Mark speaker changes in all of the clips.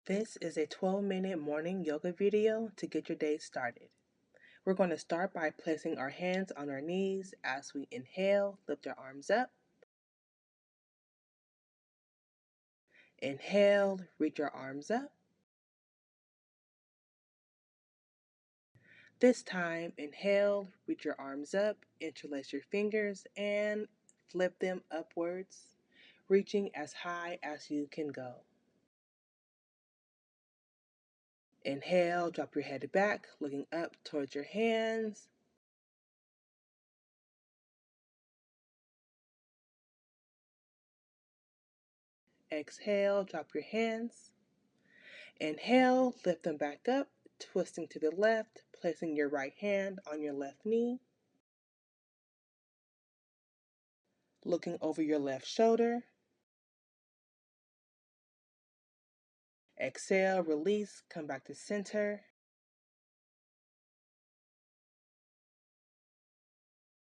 Speaker 1: This is a 12-minute morning yoga video to get your day started. We're going to start by placing our hands on our knees as we inhale, lift our arms up. Inhale, reach your arms up. This time, inhale, reach your arms up, interlace your fingers, and flip them upwards, reaching as high as you can go. Inhale, drop your head back, looking up towards your hands. Exhale, drop your hands. Inhale, lift them back up, twisting to the left, placing your right hand on your left knee. Looking over your left shoulder. Exhale, release, come back to center.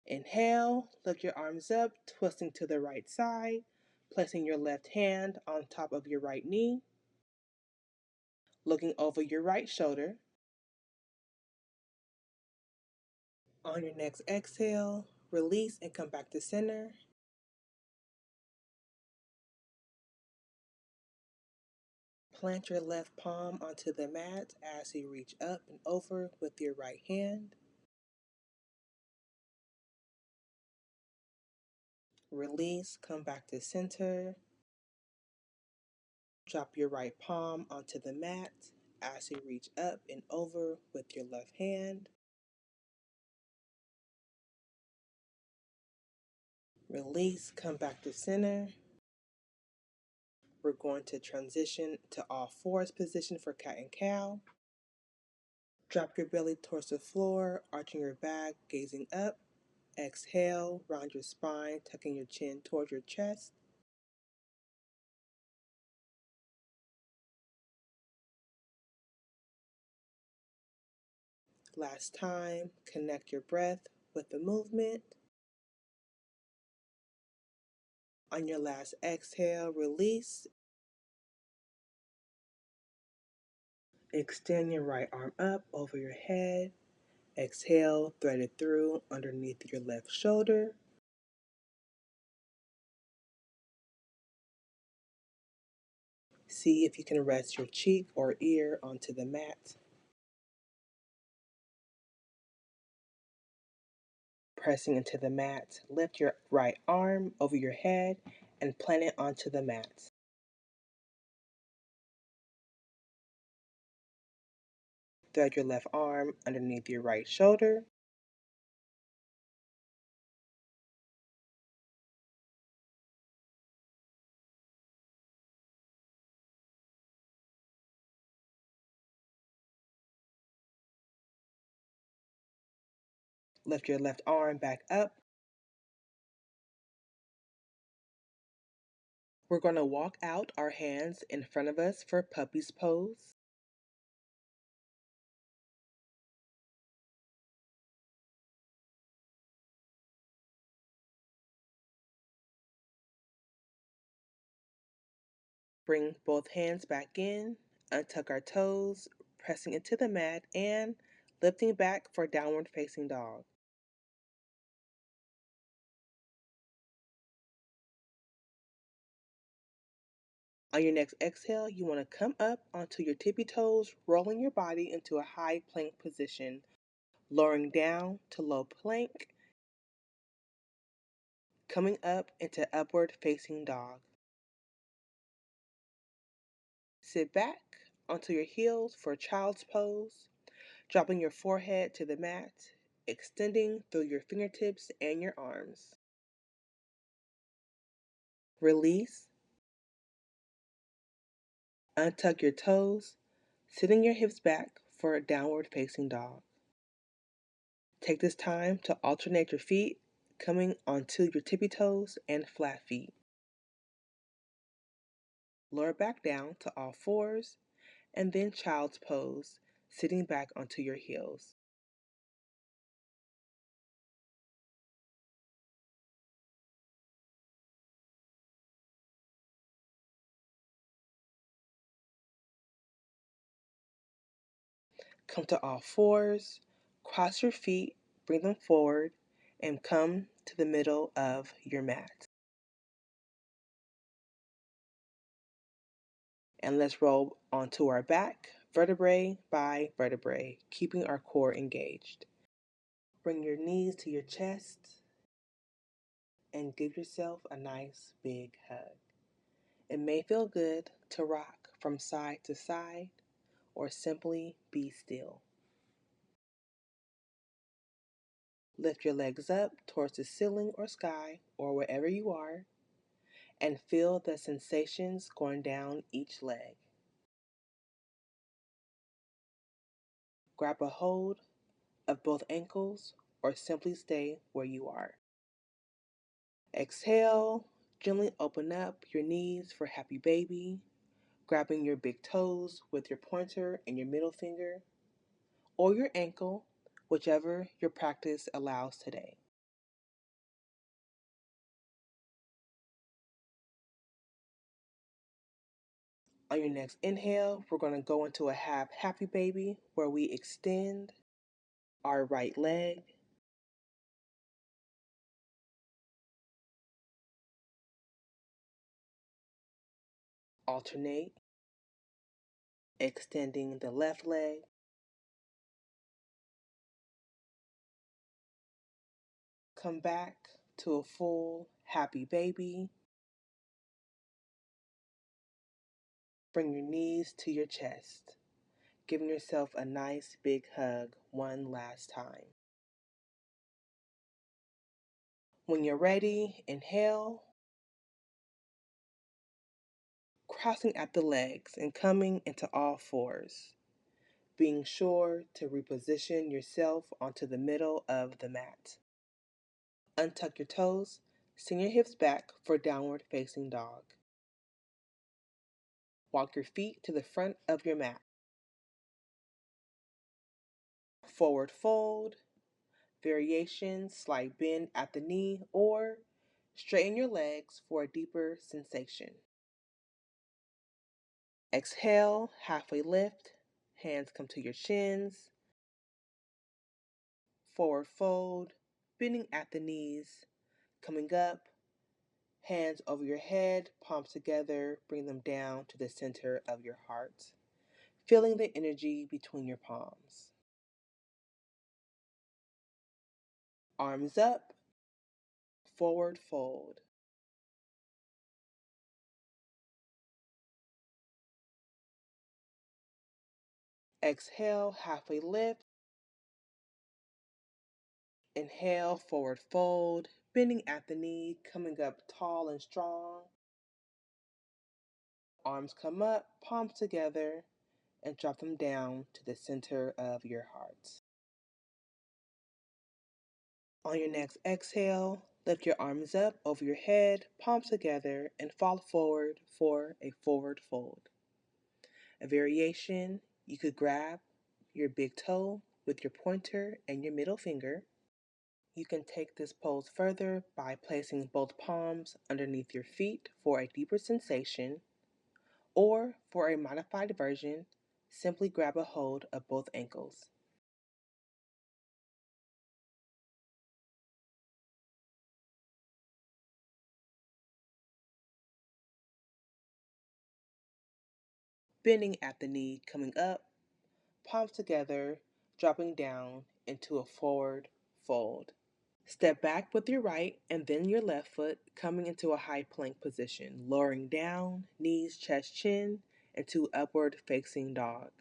Speaker 1: Inhale, lift your arms up, twisting to the right side, placing your left hand on top of your right knee. Looking over your right shoulder. On your next exhale, release and come back to center. Plant your left palm onto the mat as you reach up and over with your right hand. Release, come back to center. Drop your right palm onto the mat as you reach up and over with your left hand. Release, come back to center. We're going to transition to all fours position for cat and cow. Drop your belly towards the floor, arching your back, gazing up. Exhale, round your spine, tucking your chin towards your chest. Last time, connect your breath with the movement. On your last exhale, release. Extend your right arm up over your head. Exhale, thread it through underneath your left shoulder. See if you can rest your cheek or ear onto the mat. Pressing into the mat, lift your right arm over your head and plant it onto the mat. Thread your left arm underneath your right shoulder. Lift your left arm back up. We're going to walk out our hands in front of us for puppy's pose. Bring both hands back in, untuck our toes, pressing into the mat and lifting back for downward facing dog. On your next exhale, you want to come up onto your tippy toes, rolling your body into a high plank position, lowering down to low plank, coming up into upward facing dog. Sit back onto your heels for child's pose, dropping your forehead to the mat, extending through your fingertips and your arms. Release. Untuck your toes, sitting your hips back for a downward facing dog. Take this time to alternate your feet, coming onto your tippy toes and flat feet. Lower back down to all fours, and then child's pose, sitting back onto your heels. Come to all fours, cross your feet, bring them forward, and come to the middle of your mat. And let's roll onto our back, vertebrae by vertebrae, keeping our core engaged. Bring your knees to your chest and give yourself a nice big hug. It may feel good to rock from side to side or simply be still. Lift your legs up towards the ceiling or sky or wherever you are and feel the sensations going down each leg. Grab a hold of both ankles or simply stay where you are. Exhale, gently open up your knees for happy baby, grabbing your big toes with your pointer and your middle finger, or your ankle, whichever your practice allows today. On your next inhale, we're going to go into a half happy baby where we extend our right leg, alternate, extending the left leg, come back to a full happy baby. Bring your knees to your chest, giving yourself a nice big hug one last time. When you're ready, inhale, crossing at the legs and coming into all fours, being sure to reposition yourself onto the middle of the mat. Untuck your toes, send your hips back for downward facing dog. Walk your feet to the front of your mat. Forward fold, variation, slight bend at the knee, or straighten your legs for a deeper sensation. Exhale, halfway lift, hands come to your shins. Forward fold, bending at the knees, coming up, hands over your head, palms together, bring them down to the center of your heart, feeling the energy between your palms. Arms up, forward fold. Exhale, halfway lift. Inhale, forward fold, bending at the knee, coming up tall and strong. Arms come up, palms together, and drop them down to the center of your heart. On your next exhale, lift your arms up over your head, palms together, and fall forward for a forward fold. A variation, you could grab your big toe with your pointer and your middle finger. You can take this pose further by placing both palms underneath your feet for a deeper sensation, or for a modified version, simply grab a hold of both ankles. Bending at the knee, coming up, palms together, dropping down into a forward fold. Step back with your right and then your left foot, coming into a high plank position, lowering down, knees, chest, chin, into upward facing dog.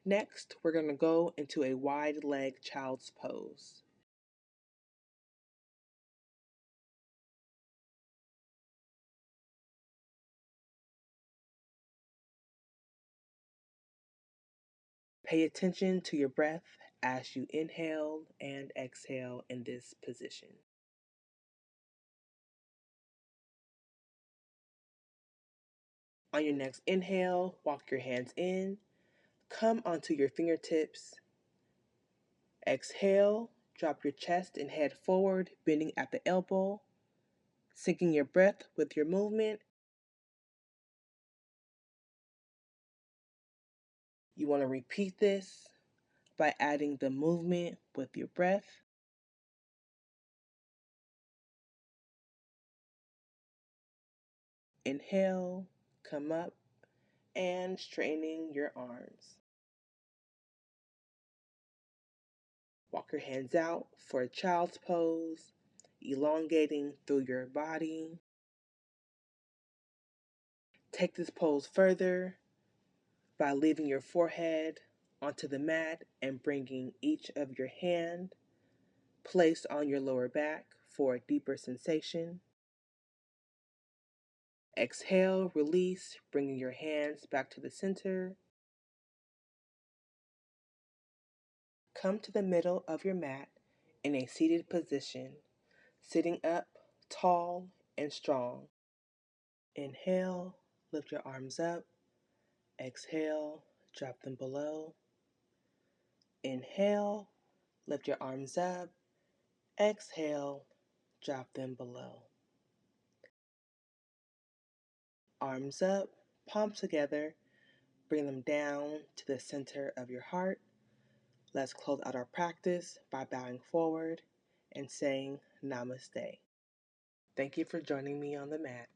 Speaker 1: Next, we're going to go into a wide leg child's pose. Pay attention to your breath as you inhale and exhale in this position. On your next inhale, walk your hands in, come onto your fingertips. Exhale, Drop your chest and head forward, bending at the elbow, syncing your breath with your movement. You want to repeat this by adding the movement with your breath. Inhale, come up, and straightening your arms. Walk your hands out for a child's pose, elongating through your body. Take this pose further by leaving your forehead onto the mat and bringing each of your hand placed on your lower back for a deeper sensation. Exhale, release, bringing your hands back to the center. Come to the middle of your mat in a seated position, sitting up tall and strong. Inhale, lift your arms up. Exhale, drop them below. Inhale, lift your arms up. Exhale, drop them below. Arms up, palms together. Bring them down to the center of your heart. Let's close out our practice by bowing forward and saying Namaste. Thank you for joining me on the mat.